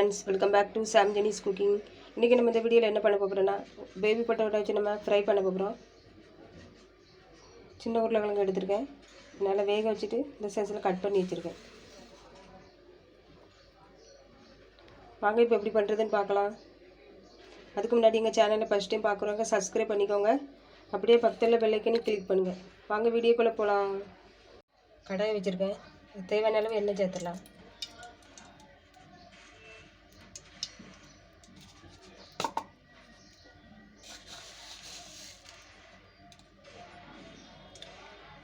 friends, welcome back to Sam Jenny's Cooking. இன்றைக்கி நம்ம இந்த வீடியோவில் என்ன பண்ண போகிறோம்னா பேபி பொட்டேட்டோ வச்சு நம்ம ஃப்ரை பண்ண போகிறோம். சின்ன உருளைக்கிழங்கு எடுத்துருக்கேன், நல்லா வேக வச்சுட்டு இந்த சைஸில் கட் பண்ணி வச்சுருக்கேன். வாங்க இப்போ எப்படி பண்ணுறதுன்னு பார்க்கலாம். அதுக்கு முன்னாடி எங்கள் சேனலை ஃபஸ்ட் டைம் பார்க்குறவங்க சப்ஸ்கிரைப் பண்ணிக்கோங்க, அப்படியே பக்கத்தில் பெல் ஐக்கனை கிளிக் பண்ணுங்கள். வாங்க வீடியோக்குள்ளே போகலாம். கடாயை வச்சுருக்கேன், தேவையான அளவு எண்ணெய் சேர்த்துடலாம்.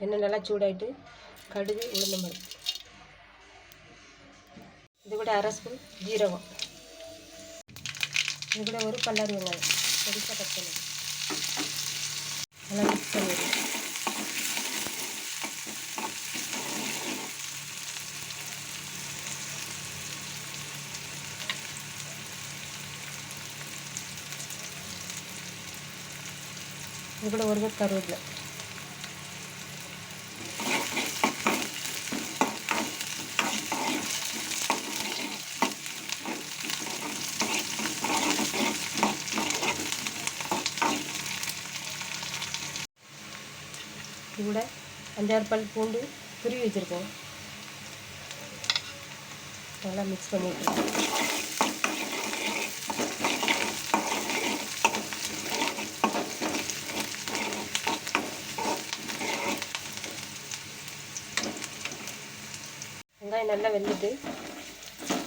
எண்ணெய் நல்லா சூடாயிட்டு கடுகு உளுந்தம் பருப்பு, இது கூட அரை ஸ்பூன் ஜீரகம், இது கூட ஒரு பல்லாரி வெங்காயம் பெருசாக கட் பண்ணி நல்லா மிக்ஸ் பண்ணிடுவோம். இது கூட ஒரு கப் கருவேப்பிலை, இது கூட 5-6 பல் பூண்டு துருவி வச்சுருக்கோம், நல்லா மிக்ஸ் பண்ணிவிட்டுருக்கோம். வெங்காயம் நல்லா வெந்துட்டு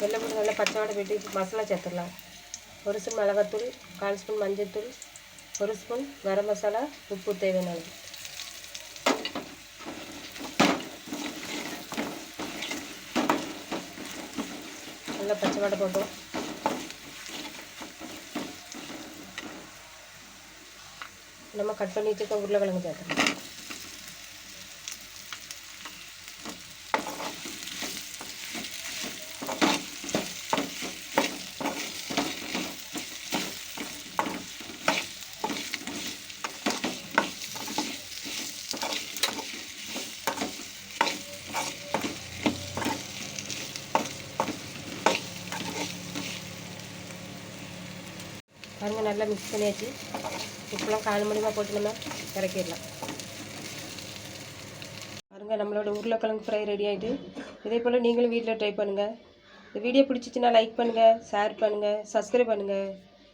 வெள்ளை பூண்டு நல்லா பச்சை வாடை போய்ட்டு மசாலா சேர்த்துடலாம். 1 ஸ்பூன் மிளகாத்தூள், 1/4 ஸ்பூன் மஞ்சள்தூள், 1 ஸ்பூன் கரம் மசாலா, உப்பு தேவையான அளவு. நல்லா பச்சை வாடை போட்டோம். நம்ம கட் பண்ணி வச்சுக்க உருளைக்கிழங்கு சேர்த்துக்கலாம். பாருங்கள், நல்லா மிக்ஸ் பண்ணியாச்சு. இப்போலாம் 4 மணிமாக போட்டு நம்ம இறக்கிடலாம். பாருங்கள், நம்மளோட உருளைக்கிழங்கு ஃப்ரை ரெடி ஆகிட்டு. இதே போல் நீங்களும் வீட்டில் ட்ரை பண்ணுங்கள். இந்த வீடியோ பிடிச்சிச்சின்னா லைக் பண்ணுங்கள், ஷேர் பண்ணுங்கள், சப்ஸ்கிரைப் பண்ணுங்கள்.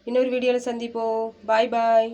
இன்னொரு வீடியோவில் சந்திப்போம். பாய் பாய்.